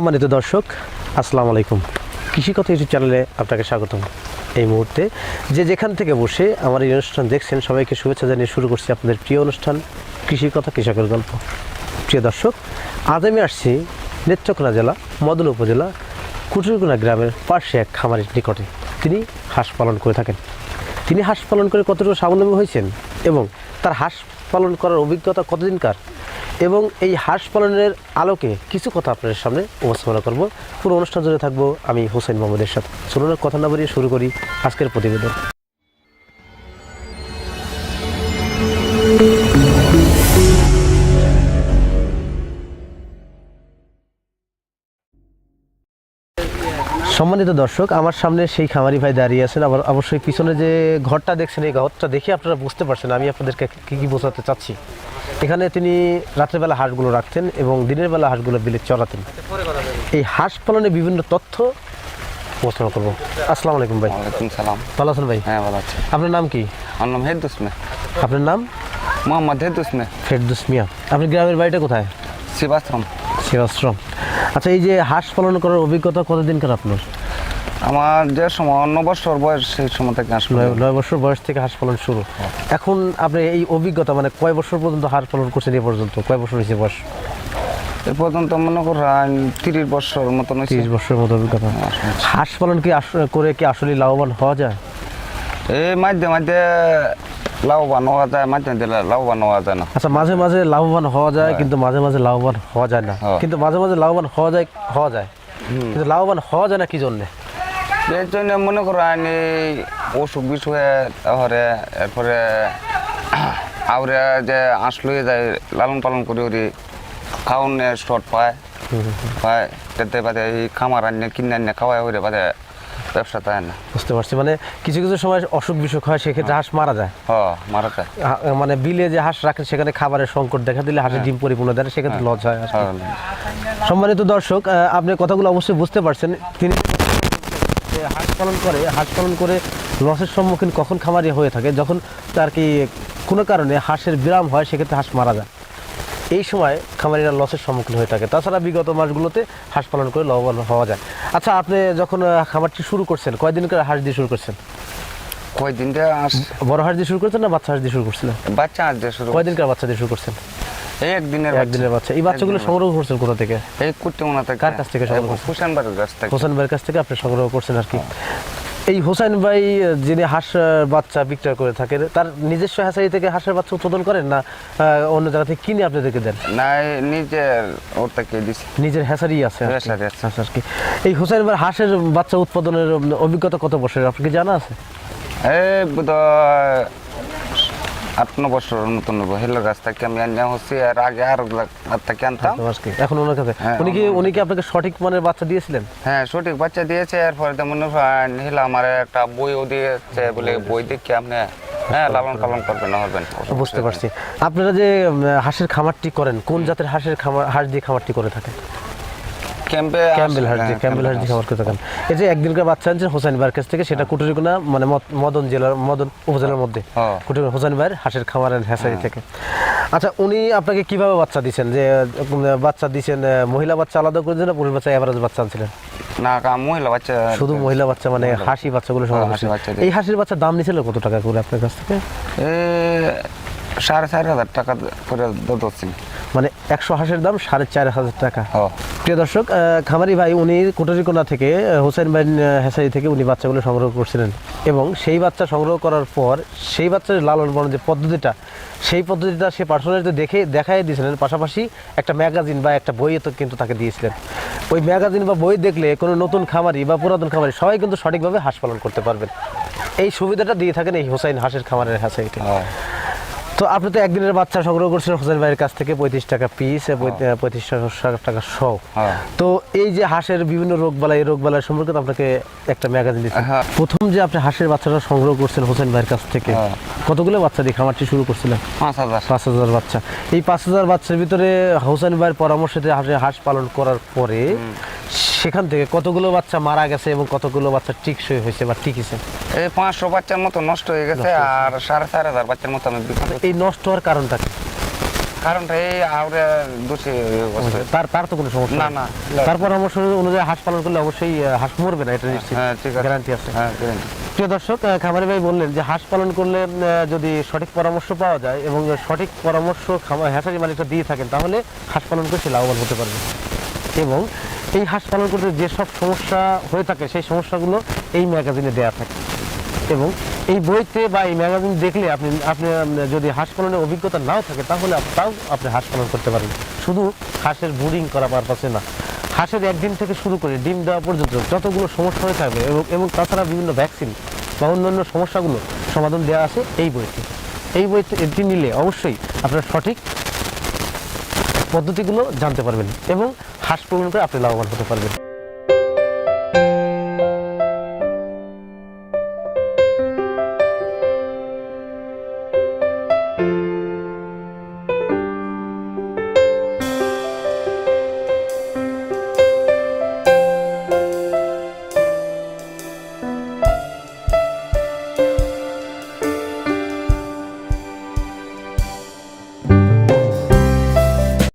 সম্মানিত দর্শক, আসসালামু আলাইকুম। কৃষি কথা ইউটিউব চ্যানেলে আপনাকে স্বাগতম। এই মুহূর্তে যে যেখান থেকে বসে আমার এই অনুষ্ঠান দেখছেন, সবাইকে শুভেচ্ছা জানিয়ে শুরু করছি আপনাদের প্রিয় অনুষ্ঠান কৃষি কথা, কৃষকের গল্প। প্রিয় দর্শক, আজ আমি আসছি নেত্রকোনা জেলা মদন উপজেলা কুটুরকোনা গ্রামের পাশে এক খামারের নিকটে। তিনি হাঁস পালন করে থাকেন। তিনি হাঁস পালন করে কতটুকু স্বাবলম্বী হয়েছেন এবং তার হাঁস পালন করার অভিজ্ঞতা কতদিনকার, এবং এই হাঁস পালনের আলোকে কিছু কথা আপনাদের সামনে উপস্থাপনা করব। পুরো অনুষ্ঠান জুড়ে থাকবো আমি হোসেন মোহাম্মদের সাথে। চলুন কথা না বাড়িয়ে শুরু করি আজকের প্রতিবেদন। সম্মানিত দর্শক, আমার সামনে সেই খামারি ভাই দাঁড়িয়ে আছেন। আবার অবশ্যই পিছনে যে ঘরটা দেখছেন, এই ঘরটা দেখে আপনারা বুঝতে পারছেন আমি আপনাদেরকে কী বোঝাতে চাচ্ছি। এখানে তিনি রাত্রেবেলা হাঁসগুলো রাখতেন এবং দিনের বেলা হাঁসগুলো বিলে চড়াতেন। এই হাঁস পালনে বিভিন্ন তথ্য উপস্থাপন করবো। আসসালামু আলাইকুম ভাই। ওয়ালাইকুম সালাম। ভালো আছেন ভাই? হ্যাঁ, ভালো আছি। আপনার নাম কি? আমার নাম হেদুস মিয়া। আপনার নাম? মোহাম্মদ হেদুস মিয়া। ফেরদৌস মিয়া। আপনার গ্রামের বাড়িটা কোথায়? শিবাশ্রম। শিবাশ্রম। আচ্ছা, এই যে হাঁস পালন করার অভিজ্ঞতা কতদিনকার আপনার? আমার যে সময় 9 বছর বয়স, সেই সময় থেকে হাঁস পালন। 9 বছর বয়স থেকে হাঁস পালন শুরু। এখন আপনি এই অভিজ্ঞতা মানে কয় বছর পর্যন্ত হাঁস পালন করছেন? এ পর্যন্ত কয় বছর হয়েছে বয়স? এ পর্যন্ত মনে করেন 30 বছর মতন হয়েছে। 30 বছরের মতো অভিজ্ঞতা। হাঁস পালন কি করে কি আসলে লাভবান হওয়া যায়? এই মাঝে মাঝে লাভবান হওয়া যায়, মাঝে মাঝে লাভবান হওয়া যায় না। আচ্ছা, মাঝে মাঝে লাভবান হওয়া যায়, কিন্তু মাঝে মাঝে লাভবান হওয়া যায় না। কিন্তু মাঝে মাঝে লাভবান হওয়া যায় কিন্তু লাভবান হওয়া যায় না কি জন্যে? এর জন্য মনে করেন এই অসুখ বিসুখে, এরপরে আউরে যে আঁশ লইয়ে যায়, লালন পালন করি ওরি খাওয়ানোর শর্ট পায় যেতে পারে। এই খামার আনিয়ে কিনে আনিয়ে খাওয়াই হয়ে বাদে ব্যবসা তাই না। বুঝতে পারছি, মানে কিছু কিছু সময় অসুখ বিসুখ হয়, সেক্ষেত্রে হাঁস মারা যায়। মারা যায়। মানে বিলে যে হাঁস রাখেন সেখানে খাবারের সংকট দেখা দিলে হাঁসের ডিম পরিপূর্ণ দেয়, সেক্ষেত্রে লস হয়। সম্মানিত দর্শক, আপনি কথাগুলো অবশ্যই বুঝতে পারছেন। তিনি হাঁস পালন করে লসের সম্মুখীন কখন খামারি হয়ে থাকে, যখন তার কি কোনো কারণে হাঁসের বিরাম হয়, সেক্ষেত্রে হাঁস মারা যায়। এই সময় খামারিরা লসের সম্মুখীন হয়ে থাকে। তাছাড়া বিগত মাসগুলোতে হাঁস পালন করে লাভবান হওয়া যায়। আচ্ছা, আপনি যখন খামারটি শুরু করছেন, কয়দিন করে হাঁস দিয়ে শুরু করছেন? কয়দিন বড় হাঁস দিয়ে শুরু করছেন না বাচ্চা হাঁস দিয়ে শুরু করছিলেন? বাচ্চা হাঁস দিয়ে শুরু। কয়দিন করে বাচ্চা দিয়ে শুরু করছেন? একদিনের বাচ্চা। এই বাচ্চাগুলো সংগ্রহ করছেন কোথা থেকে? এই কুট্টিমোনা থেকে। কার কাছ থেকে সংগ্রহ করছেন? হোসেন ভাইয়ের কাছ থেকে। হোসেন ভাইয়ের কাছ থেকে আপনি সংগ্রহ করছেন আর কি। এই হোসেন ভাই যিনি হাঁস বাচ্চা বিক্রয় করে থাকেন, তার নিজস্ব হ্যাচারি থেকে হাঁসের বাচ্চা উৎপাদন করেন না অন্য জায়গা থেকে কিনে আপনাদেরকে দেন? না, নিজের ওর থেকে দিছি। নিজের হ্যাচারি আছে আর কি। এই হোসেন ভাই হাঁসের বাচ্চা উৎপাদনের অভিজ্ঞতা কত বছরের আপনার কি জানা আছে? এই বোধহয় 8-9 বছর মতন হেলার কাছ থেকে আমি আনিয়া হচ্ছে। আর আগে আর থেকে আনতাম। এখন ওনার কাছে উনি কি আপনাকে সঠিক মানের বাচ্চা দিয়েছিলেন? হ্যাঁ, সঠিক বাচ্চা দিয়েছে। এরপরে তেমন হেলা আমার একটা বইও দিয়েছে, বলে বই দেখে আপনি লালন পালন করবেন না হবেন। বুঝতে পারছি। আপনারা যে হাঁসের খামারটি করেন, কোন জাতের হাঁস দিয়ে খামারটি করে থাকেন? ক্যাম্বেল হাঁস দিয়ে খামার করে থাকেন। এই যে একদিনকার বাচ্চা আনছেন হোসেন ভাইয়ের কাছ থেকে, সেটা কুটুরকোনা মানে মদন উপজেলার মধ্যে কুটুরকোনা হোসেন ভাইয়ের হাঁসের খামারের হ্যাচারি থেকে। আচ্ছা, উনি আপনাকে কিভাবে বাচ্চা দিচ্ছেন? যে বাচ্চা দিচ্ছেন মহিলা বাচ্চা আলাদা করে দিয়েছেন, পুরুষ বাচ্চা এভারেজ বাচ্চা আনছিলেন? না, মহিলা বাচ্চা। শুধু মহিলা বাচ্চা, মানে হাসি বাচ্চাগুলো সংগ্রহ করছেন। এই হাঁসের বাচ্চার দাম নিয়েছিল কত টাকা করে আপনার কাছ থেকে? 4,500 টাকা করে দিচ্ছি। মানে 100 হাঁসের দাম 4,500 টাকা। প্রিয় দর্শক, খামারি ভাই উনি কুটুরকোনা থেকে হোসেন ভাই হ্যাচারি থেকে উনি বাচ্চাগুলো সংগ্রহ করছিলেন, এবং সেই বাচ্চা সংগ্রহ করার পর সেই বাচ্চার লালন পালন যে পদ্ধতিটা, সেই পদ্ধতিটা সে পার্সোনালি দেখাই দিয়েছিলেন। পাশাপাশি একটা ম্যাগাজিন বা একটা বই তো কিন্তু তাকে দিয়েছিলেন। ওই ম্যাগাজিন বা বই দেখলে কোনো নতুন খামারি বা পুরাতন খামারি সবাই কিন্তু সঠিকভাবে হাঁস পালন করতে পারবেন। এই সুবিধাটা দিয়ে থাকেন এই হোসেন হাঁসের খামারের হ্যাচারিতে। তো আপনি তো একদিনের বাচ্চা সংগ্রহ করছিলেন হোসেন ভাইয়ের কাছ থেকে 35 টাকা পিস, 35 টাকা শো। তো এই যে হাঁসের বিভিন্ন রোগবালাই, এই রোগবালাই সম্পর্কে আপনাকে একটা ম্যাগাজিন দিচ্ছে। প্রথম যে আপনি হাঁসের বাচ্চাটা সংগ্রহ করছেন হোসেন ভাইয়ের কাছ থেকে, কতগুলো বাচ্চা দিয়ে খামারটি শুরু করছিলেন? 5,000 বাচ্চা। এই 5,000 বাচ্চার ভিতরে হোসেন ভাইয়ের পরামর্শে হাঁস পালন করার পরে সেখান থেকে কতগুলো বাচ্চা মারা গেছে এবং কতগুলো বাচ্চা টিকসই হয়েছে বা টিকেছে? এই 500 বাচ্চার মতো নষ্ট হয়ে গেছে, আর 4,500 বাচ্চার মতো আমি। এই নষ্ট হওয়ার কারণটা কি? কারণটা এই আউরে দোষে তার তো কোনো সমস্যা না নেই। না তার পরামর্শ অনুযায়ী হাঁস পালন করলে অবশ্যই হাঁস মরবে না, এটা নিশ্চিত, হ্যাঁ ঠিক আছে, গ্যারান্টি আছে। হ্যাঁ গ্যারান্টি। প্রিয় দর্শক, খামারি ভাই বললেন যে হাঁস পালন করলে যদি সঠিক পরামর্শ পাওয়া যায় এবং সঠিক পরামর্শ হ্যাচারি মালিকরা দিয়ে থাকেন, তাহলে হাঁস পালন করে সে লাভবান হতে পারবে। এবং এই হাঁস পালন করতে যেসব সমস্যা হয়ে থাকে সেই সমস্যাগুলো এই ম্যাগাজিনে দেওয়া থাকে। এবং এই বইতে বা এই ম্যাগাজিন দেখলে আপনি আপনি যদি হাঁস পালনের অভিজ্ঞতা নাও থাকে, তাহলে তাও আপনি হাঁস পালন করতে পারেন। শুধু হাঁসের ব্রুডিং করা পারপাসে না, হাঁসের একদিন থেকে শুরু করে ডিম দেওয়া পর্যন্ত যতগুলো সমস্যা হয়ে থাকবে এবং তাছাড়া বিভিন্ন ভ্যাকসিন বা অন্যান্য সমস্যাগুলো সমাধান দেওয়া আছে এই বইতে। এই বইতে এটি নিলে অবশ্যই আপনার সঠিক পদ্ধতিগুলো জানতে পারবেন এবং হাঁস পালন করে আপনি লাভবান হতে পারবেন।